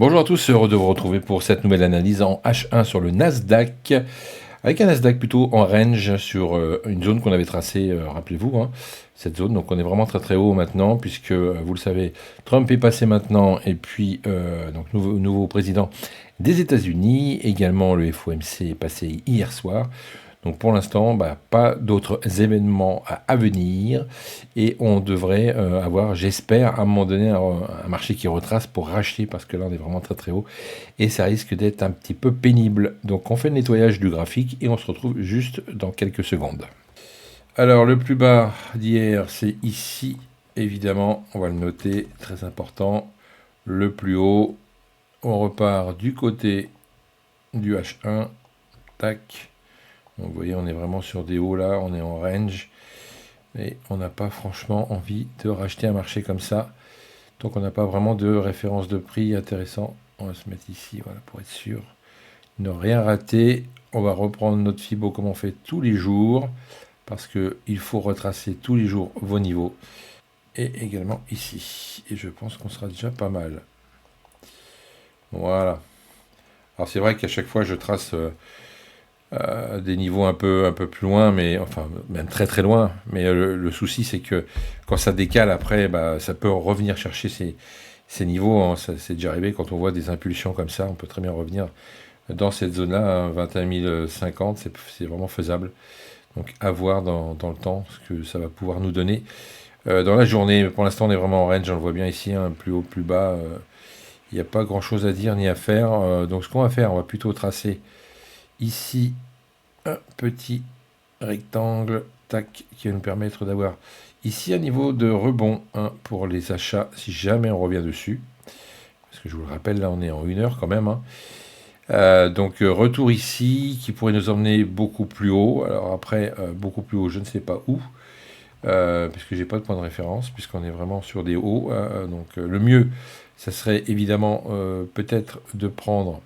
Bonjour à tous, heureux de vous retrouver pour cette nouvelle analyse en H1 sur le Nasdaq, avec un Nasdaq plutôt en range sur une zone qu'on avait tracée, rappelez-vous, hein, cette zone. Donc on est vraiment très très haut maintenant, puisque vous le savez, Trump est passé maintenant, et puis donc nouveau président des États-Unis, également le FOMC est passé hier soir. Donc pour l'instant, pas d'autres événements à venir et on devrait avoir, j'espère, à un moment donné, un marché qui retrace pour racheter parce que là on est vraiment très très haut et ça risque d'être un petit peu pénible. Donc on fait le nettoyage du graphique et on se retrouve juste dans quelques secondes. Alors le plus bas d'hier, c'est ici, évidemment, on va le noter, très important. Le plus haut, on repart du côté du H1, tac. Donc vous voyez, on est vraiment sur des hauts là, on est en range. Et on n'a pas franchement envie de racheter un marché comme ça. Donc on n'a pas vraiment de référence de prix intéressant. On va se mettre ici, voilà, pour être sûr. Ne rien rater. On va reprendre notre Fibo comme on fait tous les jours. Parce qu'il faut retracer tous les jours vos niveaux. Et également ici. Et je pense qu'on sera déjà pas mal. Voilà. Alors c'est vrai qu'à chaque fois je trace des niveaux un peu plus loin, mais enfin même très très loin. Mais le souci c'est que quand ça décale après, ça peut revenir chercher ces niveaux. Hein. C'est déjà arrivé quand on voit des impulsions comme ça, on peut très bien revenir dans cette zone-là, hein, 21 050, c'est vraiment faisable. Donc à voir dans le temps ce que ça va pouvoir nous donner. Dans la journée, pour l'instant on est vraiment en range, on le voit bien ici, hein, plus haut, plus bas. Il n'y a pas grand-chose à dire ni à faire. Donc ce qu'on va faire, on va plutôt tracer ici un petit rectangle, tac, qui va nous permettre d'avoir ici un niveau de rebond, hein, pour les achats, si jamais on revient dessus. Parce que je vous le rappelle, là on est en 1 heure quand même. Hein. Donc retour ici, qui pourrait nous emmener beaucoup plus haut. Alors après, beaucoup plus haut, je ne sais pas où. Puisque j'ai pas de point de référence, puisqu'on est vraiment sur des hauts. Donc le mieux, ça serait évidemment peut-être de prendre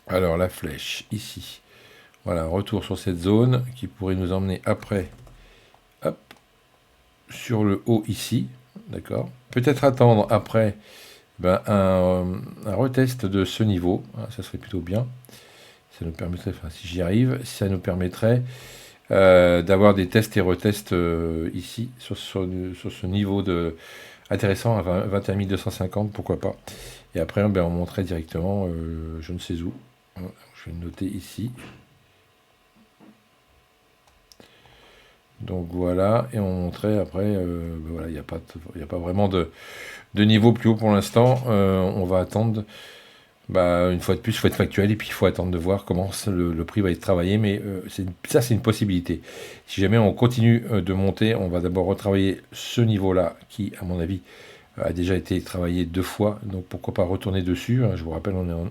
alors la flèche ici. Voilà, retour sur cette zone qui pourrait nous emmener après, hop, sur le haut ici, d'accord. Peut-être attendre après un retest de ce niveau, hein, ça serait plutôt bien. Ça nous permettrait, enfin si j'y arrive, ça nous permettrait d'avoir des tests et retests ici, sur ce niveau intéressant à 21 250, pourquoi pas. Et après, on montrait directement, je ne sais où. Je vais le noter ici. Donc voilà, et on montrait après, voilà, il n'y a pas vraiment de niveau plus haut pour l'instant. On va attendre, une fois de plus, il faut être factuel, et puis il faut attendre de voir comment le prix va être travaillé, mais ça c'est une possibilité. Si jamais on continue de monter, on va d'abord retravailler ce niveau-là, qui à mon avis a déjà été travaillé 2 fois, donc pourquoi pas retourner dessus, hein. Je vous rappelle, on est en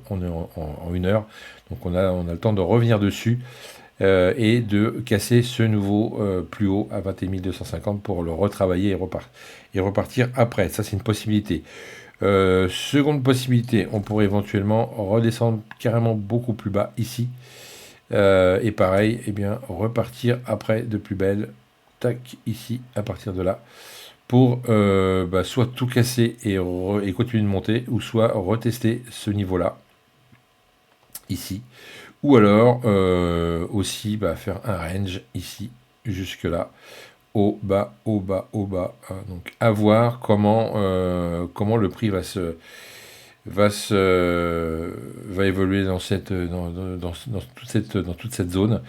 1 heure, donc on a le temps de revenir dessus. Et de casser ce nouveau plus haut à 21 250 pour le retravailler et repartir après. Ça, c'est une possibilité. Seconde possibilité, on pourrait éventuellement redescendre carrément beaucoup plus bas ici. Et pareil, repartir après de plus belle. Tac, ici, à partir de là. Pour soit tout casser et continuer de monter, ou soit retester ce niveau-là, ici. Ou alors aussi faire un range ici, jusque là, au bas, au bas, au bas. Hein. Donc à voir comment le prix va évoluer dans toute cette zone.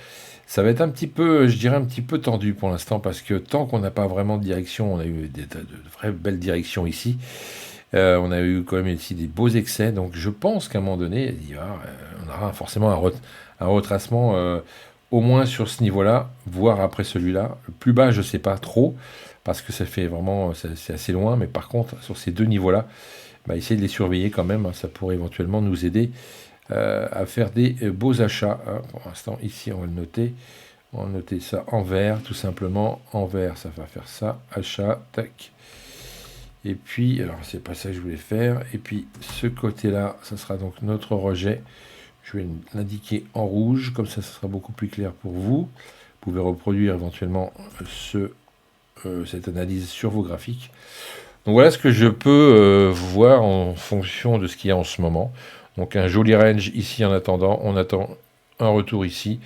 Ça va être un petit peu, je dirais un petit peu tendu pour l'instant, parce que tant qu'on n'a pas vraiment de direction, on a eu de vraies belles directions ici. On a eu quand même ici des beaux excès, donc je pense qu'à un moment donné, on aura forcément un retracement au moins sur ce niveau-là, voire après celui-là. Le plus bas, je ne sais pas trop, parce que ça fait vraiment, c'est assez loin, mais par contre, sur ces deux niveaux-là, essayez de les surveiller quand même, hein, ça pourrait éventuellement nous aider à faire des beaux achats. Hein. Pour l'instant, ici, on va le noter. On va noter ça en vert, tout simplement. En vert, ça va faire ça. Achat, tac. Et puis, alors c'est pas ça que je voulais faire. Et puis, ce côté-là, ça sera donc notre rejet. Je vais l'indiquer en rouge, comme ça sera beaucoup plus clair pour vous. Vous pouvez reproduire éventuellement cette analyse sur vos graphiques. Donc voilà ce que je peux voir en fonction de ce qu'il y a en ce moment. Donc un joli range ici en attendant. On attend un retour ici.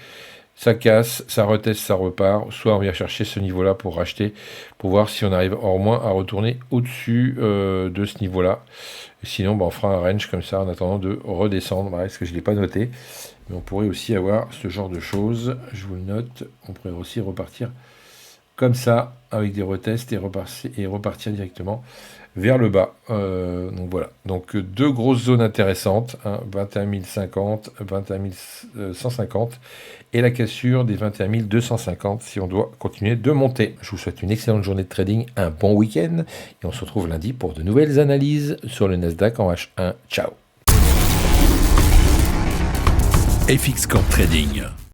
Ça casse, ça reteste, ça repart. Soit on vient chercher ce niveau-là pour racheter, pour voir si on arrive au moins à retourner au-dessus de ce niveau-là. Sinon, on fera un range comme ça en attendant de redescendre. Voilà, est-ce que je ne l'ai pas noté? Mais on pourrait aussi avoir ce genre de choses. Je vous le note. On pourrait aussi repartir comme ça, avec des retests et repartir directement vers le bas. Donc voilà. Donc deux grosses zones intéressantes, hein, 21 050, 21 150 et la cassure des 21 250 si on doit continuer de monter. Je vous souhaite une excellente journée de trading, un bon week-end et on se retrouve lundi pour de nouvelles analyses sur le Nasdaq en H1. Ciao. FX Corp Trading,